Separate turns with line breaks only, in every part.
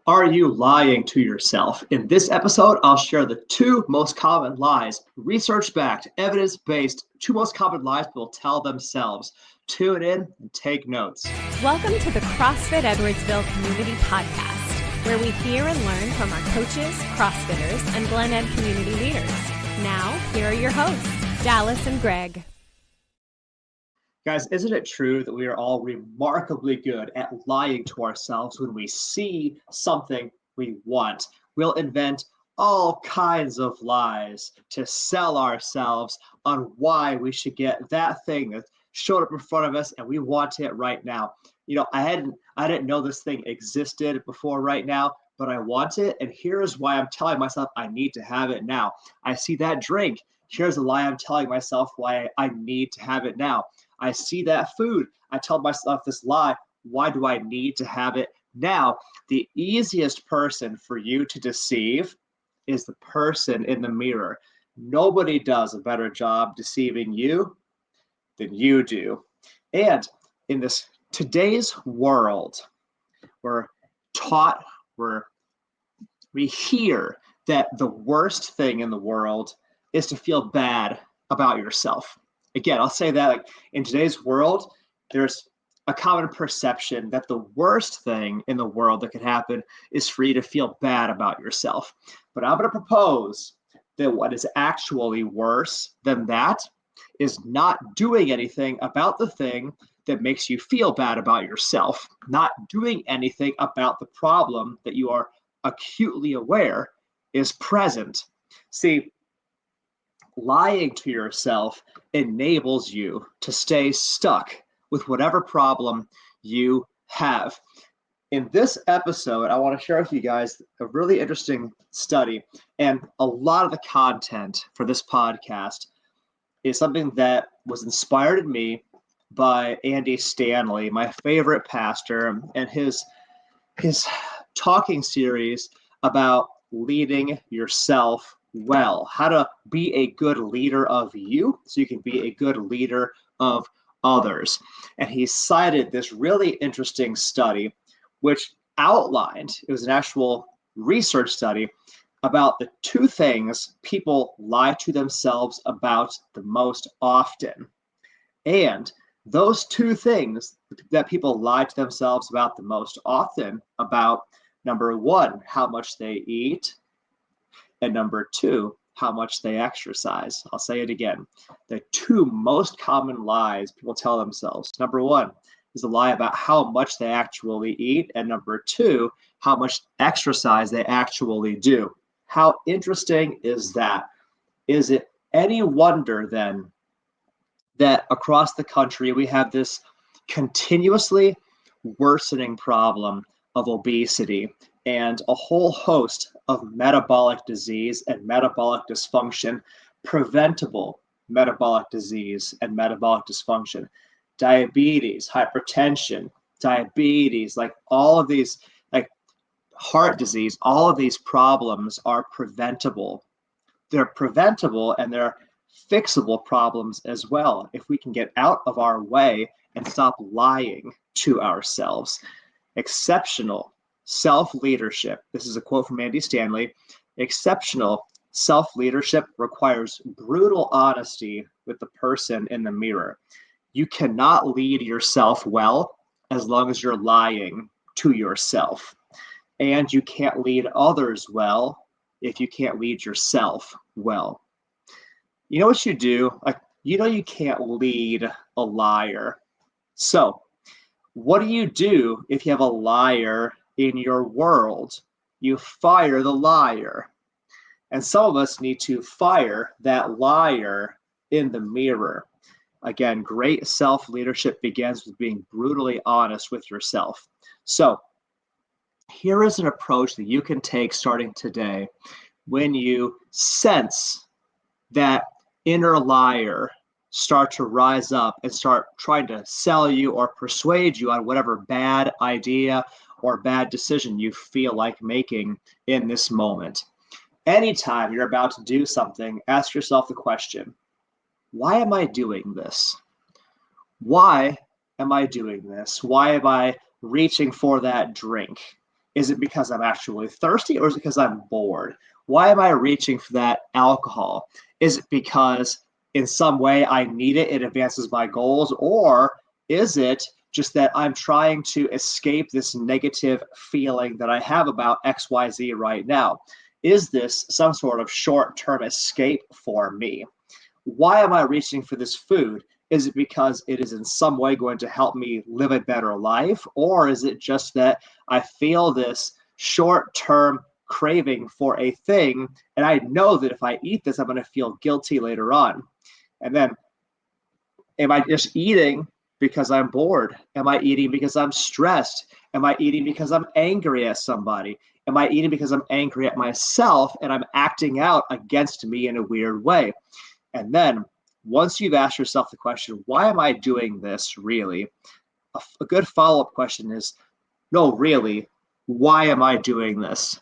Are you lying to yourself? In this episode, I'll share the two most common lies, research backed, evidence based, two most common lies people tell themselves. Tune in and take notes.
Welcome to the CrossFit Edwardsville Community Podcast, where we hear and learn from our coaches, CrossFitters, and Glen Ed community leaders. Now, here are your hosts, Dallas and Greg.
Guys, isn't it true that we are all remarkably good at lying to ourselves when we see something we want? We'll invent all kinds of lies to sell ourselves on why we should get that thing that showed up in front of us and we want it right now. You know, I didn't know this thing existed before right now, but I want it, and here's why I'm telling myself I need to have it now. I see that drink. Here's a lie I'm telling myself why I need to have it now. I see that food. I tell myself this lie. Why do I need to have it now? The easiest person for you to deceive is the person in the mirror. Nobody does a better job deceiving you than you do. And in this today's world, we're taught, we hear that the worst thing in the world is to feel bad about yourself. Again, I'll say that like in today's world, there's a common perception that the worst thing in the world that could happen is for you to feel bad about yourself. But I'm going to propose that what is actually worse than that is not doing anything about the thing that makes you feel bad about yourself, not doing anything about the problem that you are acutely aware is present. See, lying to yourself enables you to stay stuck with whatever problem you have. In this episode, I want to share with you guys a really interesting study, and a lot of the content for this podcast is something that was inspired in me by Andy Stanley, my favorite pastor, and his talking series about leading yourself well, how to be a good leader of you so you can be a good leader of others. And he cited this really interesting study, which outlined, it was an actual research study about the two things people lie to themselves about the most often. And those two things that people lie to themselves about the most often about, number one, how much they eat, and number two, how much they exercise. I'll say it again. The two most common lies people tell themselves. Number one is a lie about how much they actually eat. And number two, how much exercise they actually do. How interesting is that? Is it any wonder then that across the country we have this continuously worsening problem of obesity and a whole host of metabolic disease and metabolic dysfunction, preventable metabolic disease and metabolic dysfunction, diabetes, hypertension, diabetes, like all of these, like heart disease, all of these problems are preventable. They're preventable and they're fixable problems as well if we can get out of our way and stop lying to ourselves. Exceptional self-leadership. This is a quote from Andy Stanley. Exceptional self-leadership requires brutal honesty with the person in the mirror. You cannot lead yourself well as long as you're lying to yourself. And you can't lead others well if you can't lead yourself well. You know what you do? Like, you know you can't lead a liar. So what do you do if you have a liar in your world? You fire the liar. And some of us need to fire that liar in the mirror. Again, great self-leadership begins with being brutally honest with yourself. So here is an approach that you can take starting today when you sense that inner liar start to rise up and start trying to sell you or persuade you on whatever bad idea or bad decision you feel like making in this moment. Anytime you're about to do something, ask yourself the question, why am I doing this? Why am I doing this? Why am I reaching for that drink? Is it because I'm actually thirsty, or is it because I'm bored? Why am I reaching for that alcohol? Is it because in some way I need it, it advances my goals, or is it just that I'm trying to escape this negative feeling that I have about XYZ right now? Is this some sort of short-term escape for me? Why am I reaching for this food? Is it because it is in some way going to help me live a better life? Or is it just that I feel this short-term craving for a thing, and I know that if I eat this, I'm going to feel guilty later on? And then, am I just eating because I'm bored? Am I eating because I'm stressed? Am I eating because I'm angry at somebody? Am I eating because I'm angry at myself and I'm acting out against me in a weird way? And then once you've asked yourself the question, why am I doing this really? A good follow-up question is, no, really, why am I doing this?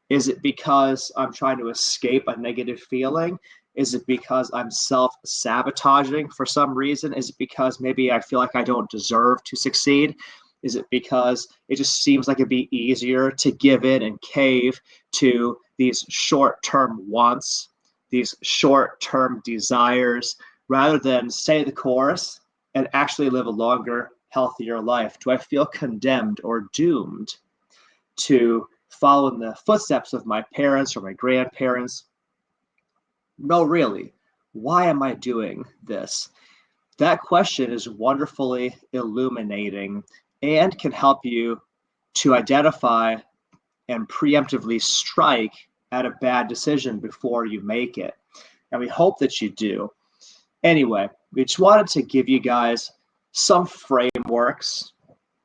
Is it because I'm trying to escape a negative feeling? Is it because I'm self-sabotaging for some reason? Is it because maybe I feel like I don't deserve to succeed? Is it because it just seems like it'd be easier to give in and cave to these short-term wants, these short-term desires, rather than stay the course and actually live a longer, healthier life? Do I feel condemned or doomed to follow in the footsteps of my parents or my grandparents? No, really. Why am I doing this? That question is wonderfully illuminating and can help you to identify and preemptively strike at a bad decision before you make it. And we hope that you do. Anyway, we just wanted to give you guys some frameworks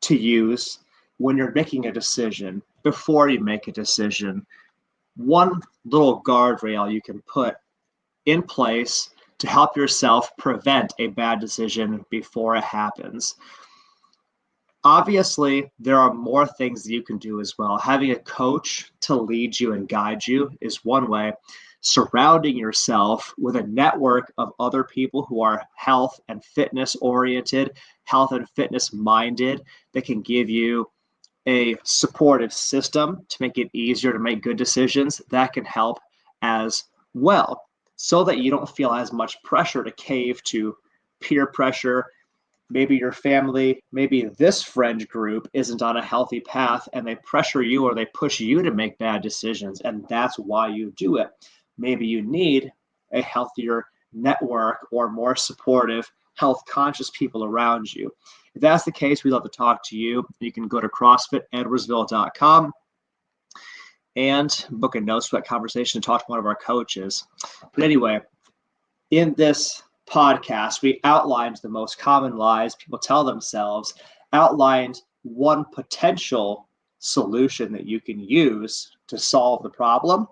to use when you're making a decision, before you make a decision. One little guardrail you can put in place to help yourself prevent a bad decision before it happens. Obviously, there are more things that you can do as well. Having a coach to lead you and guide you is one way. Surrounding yourself with a network of other people who are health and fitness oriented, health and fitness minded, that can give you a supportive system to make it easier to make good decisions, that can help as well, so that you don't feel as much pressure to cave to peer pressure. Maybe your family, maybe this friend group isn't on a healthy path and they pressure you or they push you to make bad decisions, and that's why you do it. Maybe you need a healthier network or more supportive, health conscious people around you. If that's the case, we'd love to talk to you. You can go to CrossFitEdwardsville.com and book a no sweat conversation and talk to one of our coaches. But anyway, in this podcast, we outlined the most common lies people tell themselves, outlined one potential solution that you can use to solve the problem.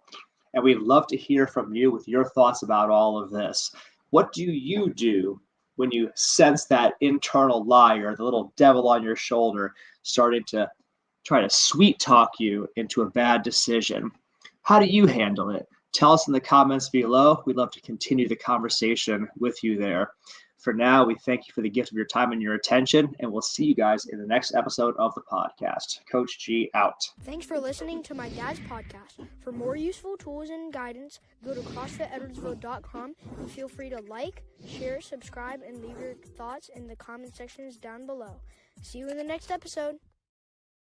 And we'd love to hear from you with your thoughts about all of this. What do you do when you sense that internal liar, the little devil on your shoulder, starting to try to sweet talk you into a bad decision? How do you handle it? Tell us in the comments below. We'd love to continue the conversation with you there. For now, we thank you for the gift of your time and your attention, and we'll see you guys in the next episode of the podcast. Coach G out.
Thanks for listening to my dad's podcast. For more useful tools and guidance, go to CrossFitEdwardsville.com and feel free to like, share, subscribe, and leave your thoughts in the comment sections down below. See you in the next episode.